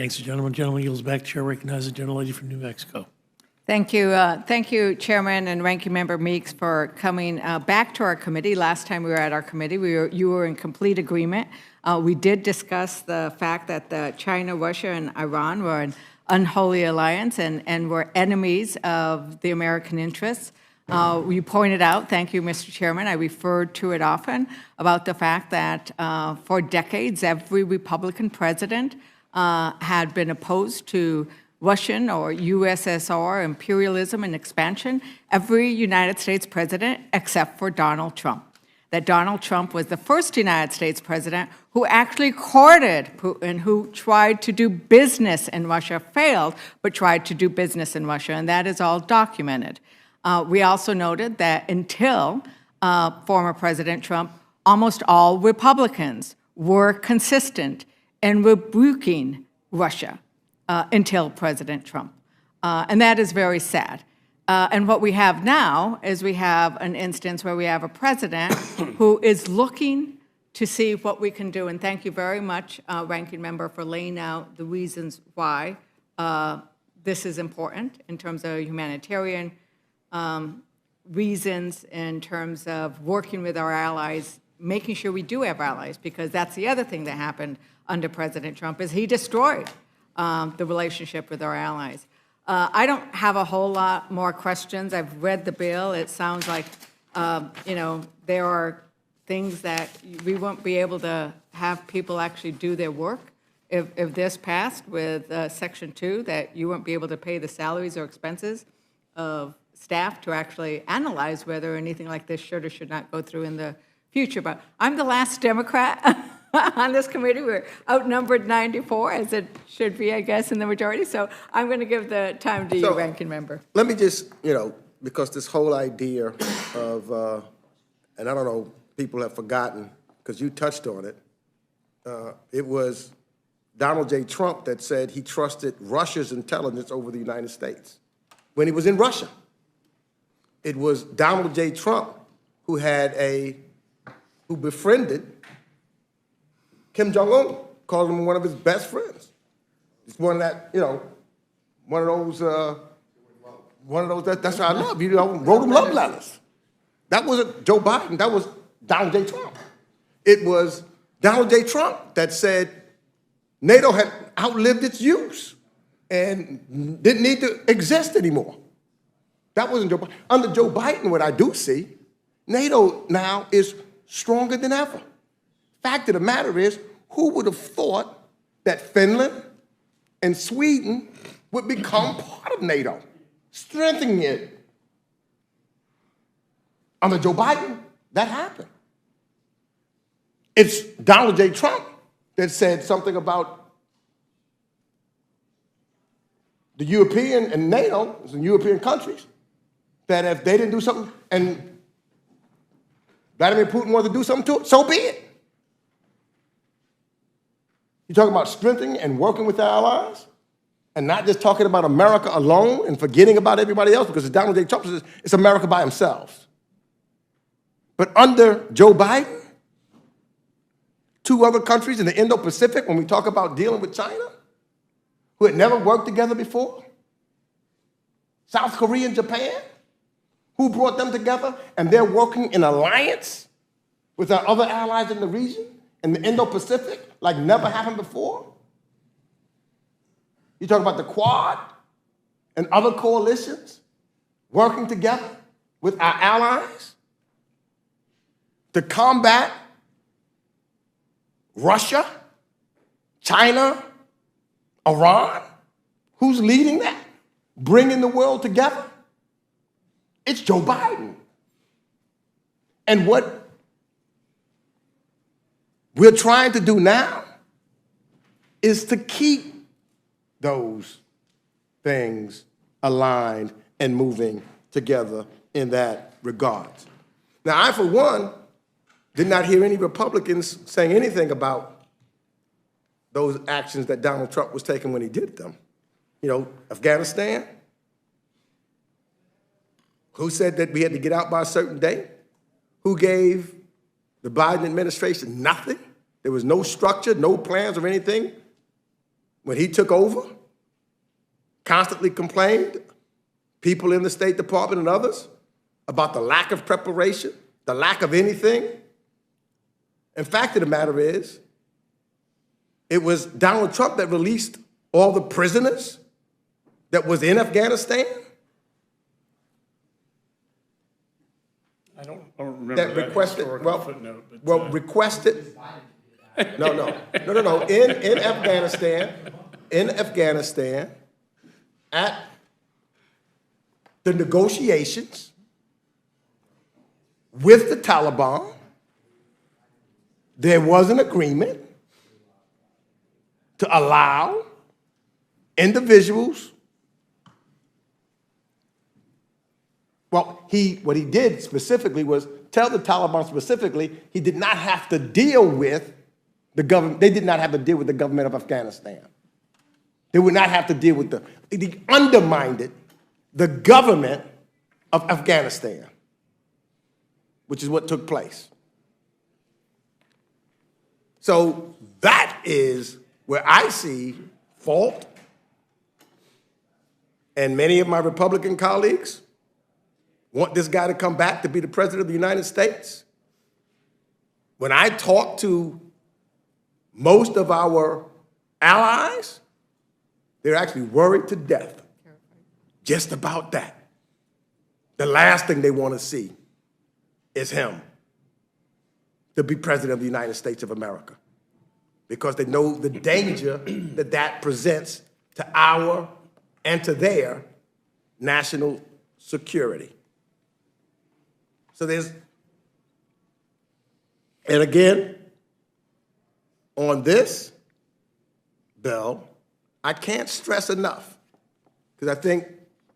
Thanks, gentleman. Gentleman yields back. Chair recognizes the gentlelady from New Mexico. Thank you. Thank you, Chairman and Ranking Member Meeks, for coming back to our committee. Last time we were at our committee, you were in complete agreement. We did discuss the fact that China, Russia, and Iran were an unholy alliance and were enemies of the American interests. You pointed out, thank you, Mr. Chairman, I referred to it often, about the fact that for decades, every Republican president had been opposed to Russian or USSR imperialism and expansion, every United States president except for Donald Trump. That Donald Trump was the first United States president who actually courted Putin, who tried to do business in Russia, failed, but tried to do business in Russia, and that is all documented. We also noted that until former President Trump, almost all Republicans were consistent in rebuking Russia until President Trump. And that is very sad. And what we have now is we have an instance where we have a president who is looking to see what we can do. And thank you very much, Ranking Member, for laying out the reasons why this is important in terms of humanitarian reasons, in terms of working with our allies, making sure we do have allies, because that's the other thing that happened under President Trump, is he destroyed the relationship with our allies. I don't have a whole lot more questions. I've read the bill. It sounds like, there are things that we won't be able to have people actually do their work. If this passed with Section 2, that you won't be able to pay the salaries or expenses of staff to actually analyze whether anything like this should or should not go through in the future. But I'm the last Democrat on this committee. We're outnumbered 94, as it should be, I guess, in the majority. So I'm going to give the time to you, Ranking Member. Let me just, because this whole idea of, and I don't know, people have forgotten, because you touched on it, it was Donald J. Trump that said he trusted Russia's intelligence over the United States when he was in Russia. It was Donald J. Trump who befriended Kim Jong-un, called him one of his best friends. It's one of that, one of those, that's what I love, wrote him love letters. That wasn't Joe Biden, that was Donald J. Trump. It was Donald J. Trump that said NATO had outlived its use and didn't need to exist anymore. That wasn't Joe Biden. Under Joe Biden, what I do see, NATO now is stronger than ever. Fact of the matter is, who would have thought that Finland and Sweden would become part of NATO, strengthening it? Under Joe Biden, that happened. It's Donald J. Trump that said something about the European and NATO, and European countries, that if they didn't do something, and Vladimir Putin wanted to do something to it, so be it. You're talking about strengthening and working with our allies, and not just talking about America alone and forgetting about everybody else, because Donald J. Trump says it's America by himself. But under Joe Biden, two other countries in the Indo-Pacific, when we talk about dealing with China, who had never worked together before, South Korea and Japan, who brought them together, and they're working in alliance with our other allies in the region, in the Indo-Pacific, like never happened before. You talk about the Quad and other coalitions working together with our allies to combat Russia, China, Iran. Who's leading that? Bringing the world together? It's Joe Biden. And what we're trying to do now is to keep those things aligned and moving together in that regard. Now, I, for one, did not hear any Republicans saying anything about those actions that Donald Trump was taking when he did them. Afghanistan, who said that we had to get out by a certain date? Who gave the Biden administration nothing? There was no structure, no plans or anything when he took over, constantly complained, people in the State Department and others, about the lack of preparation, the lack of anything. And fact of the matter is, it was Donald Trump that released all the prisoners that was in Afghanistan. I don't remember That requested, historical well, footnote, but, well, requested, no, in Afghanistan, at the negotiations with the Taliban, there was an agreement to allow individuals. Well, what he did specifically was tell the Taliban specifically he did not have to deal with the government. They did not have to deal with the government of Afghanistan. They would not have to deal with he undermined the government of Afghanistan, which is what took place. So that is where I see fault, and many of my Republican colleagues want this guy to come back to be the president of the United States. When I talk to most of our allies, they're actually worried to death just about that. The last thing they want to see is him to be president of the United States of America, because they know the danger that that presents to our and to their national security. So and again, on this bill, I can't stress enough, because I think,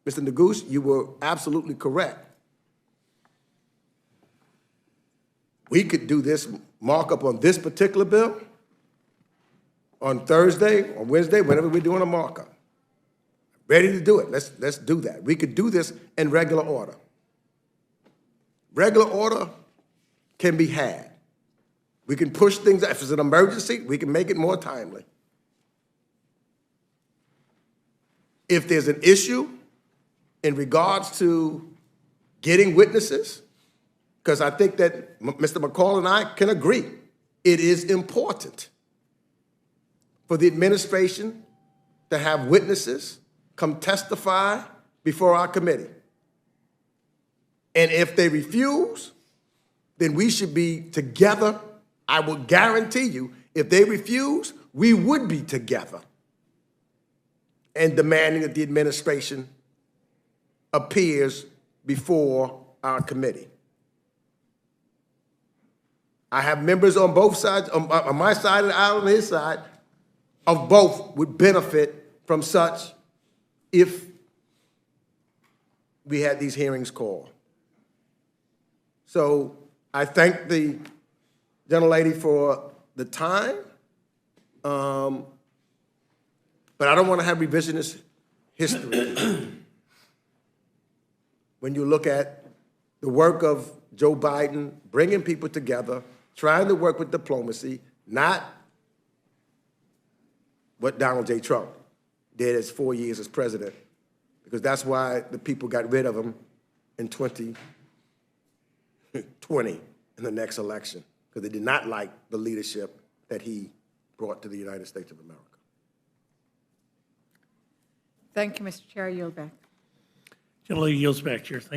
Mr. Neguse, you were absolutely correct. We could do this markup on this particular bill on Thursday or Wednesday, whenever we're doing a markup. Ready to do it. Let's do that. We could do this in regular order. Regular order can be had. We can push things. If it's an emergency, we can make it more timely. If there's an issue in regards to getting witnesses, because I think that Mr. McCall and I can agree, it is important for the administration to have witnesses come testify before our committee. And if they refuse, then we should be together. I will guarantee you, if they refuse, we would be together and demanding that the administration appears before our committee. I have members on both sides, on my side of the aisle and his side, of both would benefit from such if we had these hearings called. So I thank the gentlelady for the time, but I don't want to have revisionist history. When you look at the work of Joe Biden, bringing people together, trying to work with diplomacy, not what Donald J. Trump did his 4 years as president, because that's why the people got rid of him in 2020 in the next election, because they did not like the leadership that he brought to the United States of America. Thank you, Mr. Chair. I yield back. Gentlelady yields back, Chair. Thank you.